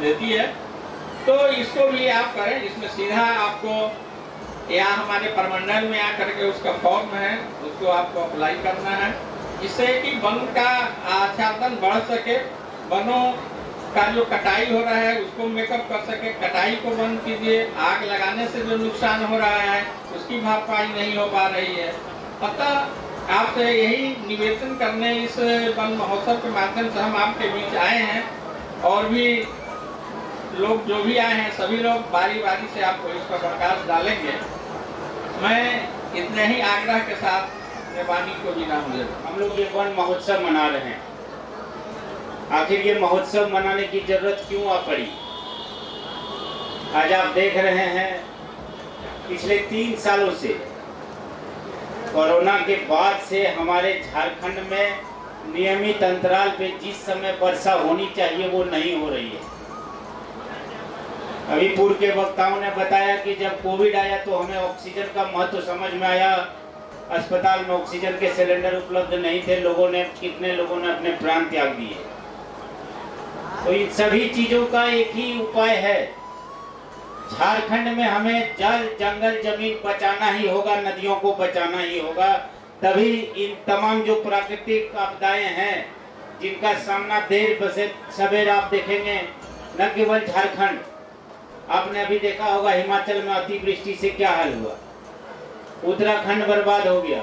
देती है। तो इसको भी आप करें, इसमें सीधा आपको यहाँ हमारे प्रमंडल में आकर के उसका फॉर्म है, उसको आपको अप्लाई करना है, जिससे कि वन का आच्छादन बढ़ सके, वनों का जो कटाई हो रहा है उसको मेकअप कर सके, कटाई को बंद कीजिए, आग लगाने से जो नुकसान हो रहा है उसकी भरपाई नहीं हो पा रही है। अतः आपसे यही निवेदन करने इस वन महोत्सव के माध्यम से हम आपके बीच आए हैं, और भी लोग जो भी आए हैं सभी लोग बारी बारी से आपको इस पर प्रकाश डालेंगे। मैं इतने ही आग्रह के साथ अपने वाणी को विराम दे दूं। हम लोग ये वन महोत्सव मना रहे हैं, आखिर ये महोत्सव मनाने की जरूरत क्यों आ पड़ी? आज आप देख रहे हैं पिछले 3 सालों से, कोरोना के बाद से हमारे झारखंड में नियमित अंतराल पे जिस समय वर्षा होनी चाहिए वो नहीं हो रही है। अभी पूर्व के वक्ताओं ने बताया कि जब कोविड आया तो हमें ऑक्सीजन का महत्व समझ में आया, अस्पताल में ऑक्सीजन के सिलेंडर उपलब्ध नहीं थे, कितने लोगों ने अपने प्राण त्याग दिए। तो इन सभी चीजों का एक ही उपाय है, झारखंड में हमें जल जंगल जमीन बचाना ही होगा, नदियों को बचाना ही होगा, तभी इन तमाम जो प्राकृतिक आपदाएं हैं जिनका सामना देर बसे सवेर आप देखेंगे, न केवल झारखंड, आपने अभी देखा होगा हिमाचल में अतिवृष्टि से क्या हाल हुआ, उत्तराखंड बर्बाद हो गया।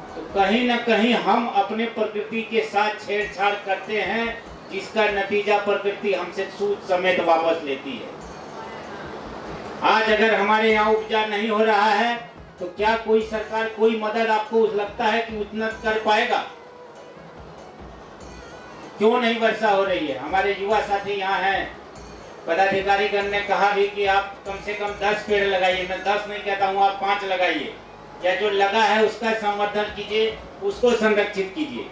तो कहीं न कहीं हम अपने प्रकृति के साथ छेड़छाड़ करते हैं, जिसका नतीजा प्रकृति हमसे सूद समेत वापस लेती है। आज अगर हमारे यहाँ उपजा नहीं हो रहा है तो क्या कोई सरकार कोई मदद आपको लगता है कि उतना कर पाएगा? क्यों नहीं वर्षा हो रही है? हमारे युवा साथी यहाँ हैं, पदाधिकारीगण ने कहा भी कि आप कम से कम 10 पेड़ लगाइए। मैं 10 नहीं कहता हूँ, आप 5 लगाइए, या जो लगा है उसका संवर्धन कीजिए, उसको संरक्षित कीजिए।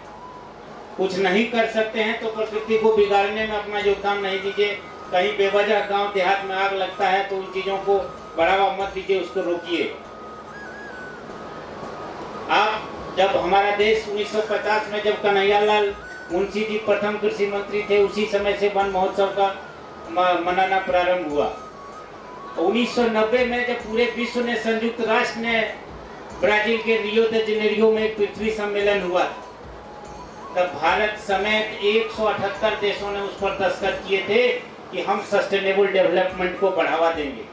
कुछ नहीं कर सकते हैं तो प्रकृति को बिगाड़ने में अपना योगदान नहीं दीजिए। कहीं बेवजह गांव देहात में आग लगता है तो उन चीजों को बढ़ावा मत दीजिए, उसको रोकिए। आप जब हमारा देश 1950 में जब कन्हैयालाल मुंशी जी प्रथम कृषि मंत्री थे, उसी समय से वन महोत्सव का मनाना प्रारंभ हुआ। 1990 में जब पूरे विश्व ने, संयुक्त राष्ट्र ने ब्राजील के रियो दे जनेरियो में एक पृथ्वी सम्मेलन हुआ, तब भारत समेत 178 देशों ने उस पर दस्तखत किए थे कि हम सस्टेनेबल डेवलपमेंट को बढ़ावा देंगे।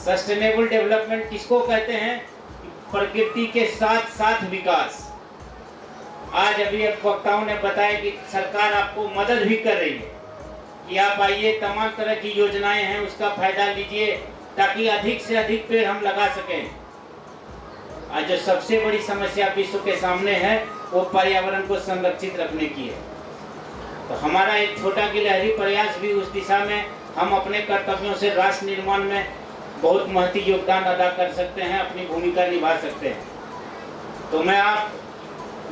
सस्टेनेबल डेवलपमेंट किसको कहते हैं? प्रकृति के साथ साथ विकास। आज अभी वक्ताओं ने बताया कि सरकार आपको मदद भी कर रही है कि आप आइए, तमाम तरह की योजनाएं हैं, उसका फायदा लीजिए ताकि अधिक से अधिक पेड़ हम लगा सकें। आज जो सबसे बड़ी समस्या विश्व के सामने है वो पर्यावरण को संरक्षित रखने की है। तो हमारा एक छोटा गिलहरी प्रयास भी उस दिशा में, हम अपने कर्तव्यों से राष्ट्र निर्माण में बहुत महत्वपूर्ण योगदान अदा कर सकते हैं, अपनी भूमिका निभा सकते हैं। तो मैं आप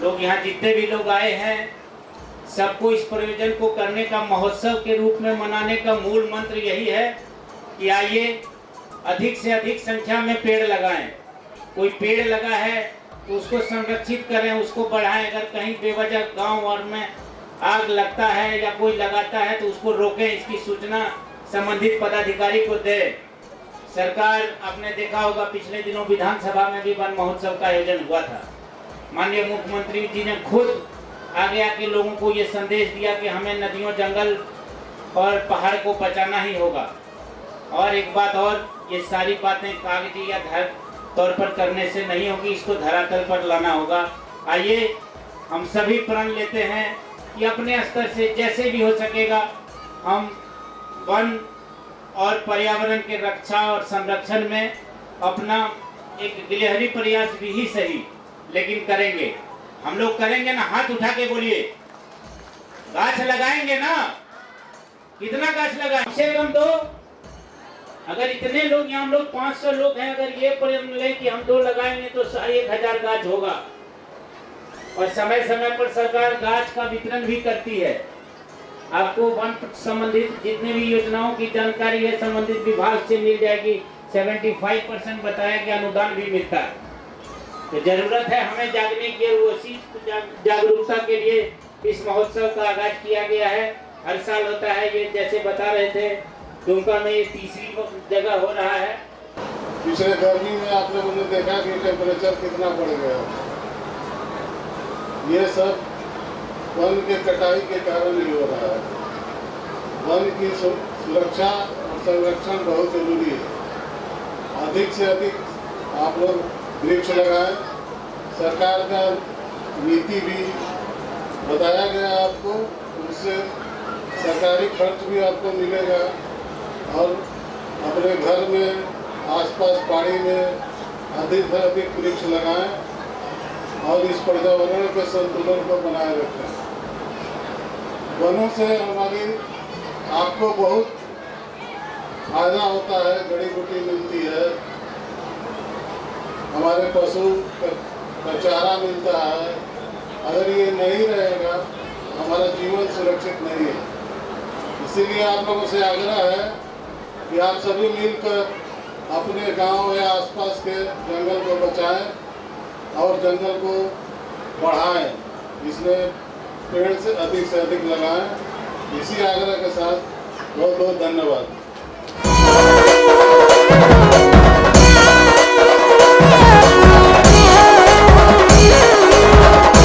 लोग यहाँ जितने भी लोग आए हैं सबको इस प्रयोजन को करने का, महोत्सव के रूप में मनाने का मूल मंत्र यही है कि आइए अधिक से अधिक संख्या में पेड़ लगाएं। कोई पेड़ लगा है तो उसको संरक्षित करें, उसको बढ़ाएं। अगर कहीं बेवजह गांव और में आग लगता है या कोई लगाता है तो उसको रोकें, इसकी सूचना संबंधित पदाधिकारी को दें। सरकार, आपने देखा होगा पिछले दिनों विधानसभा में भी वन महोत्सव का आयोजन हुआ था। माननीय मुख्यमंत्री जी ने खुद आगे आके लोगों को ये संदेश दिया कि हमें नदियों, जंगल और पहाड़ को बचाना ही होगा। और एक बात और, ये सारी बातें कागजी या तौर पर करने से नहीं होगी, इसको धरातल पर लाना होगा। आइए हम सभी प्रण लेते हैं कि अपने स्तर से जैसे भी हो सकेगा हम वन और पर्यावरण के रक्षा और संरक्षण में अपना एक गिलहरी प्रयास भी ही सही, लेकिन करेंगे। हम लोग करेंगे ना, हाथ उठा के बोलिए, गाछ लगाएंगे ना? कितना गाछ लगाएं? कम से कम 2। अगर इतने लोग, यहाँ हम लोग 500 लोग हैं, अगर ये प्रण लें कि हम 2 लगाएंगे तो 1000 गाछ होगा। और समय समय पर सरकार गाछ का वितरण भी करती है। आपको वन संबंधित जितने भी योजनाओं की जानकारी है संबंधित विभाग से मिल जाएगी। 75% बताया कि अनुदान भी मिलता है। तो जरूरत है हमें जागने की, उसी जागरूकता के लिए इस महोत्सव का आगाज किया गया है। हर साल होता है। ये जैसे बता रहे थे दुमका में ये तीसरी जगह हो रहा है। पिछले गर्मी में आप लोगों ने देखा कि टेम्परेचर कितना बढ़ गया। ये सब वन के कटाई के कारण ही हो रहा है। वन की सुरक्षा और संरक्षण बहुत जरूरी है। अधिक से अधिक आप लोग वृक्ष लगाएं। सरकार का नीति भी बताया गया आपको, उससे सरकारी खर्च भी आपको मिलेगा और अपने घर में आसपास पहाड़ी में अधिक से अधिक वृक्ष लगाएं और इस पर्यावरण के संतुलन को बनाए रखें। वनों से हमारी आपको बहुत फायदा होता है, जड़ी बूटी मिलती है, हमारे पशु का चारा मिलता है। अगर ये नहीं रहेगा हमारा जीवन सुरक्षित नहीं है। इसीलिए आप लोगों से आग्रह है कि आप सभी मिलकर अपने गांव या आसपास के जंगल को बचाएं और जंगल को बढ़ाएं। इसमें पेड़ से अधिक लगाएं। इसी आग्रह के साथ बहुत बहुत धन्यवाद।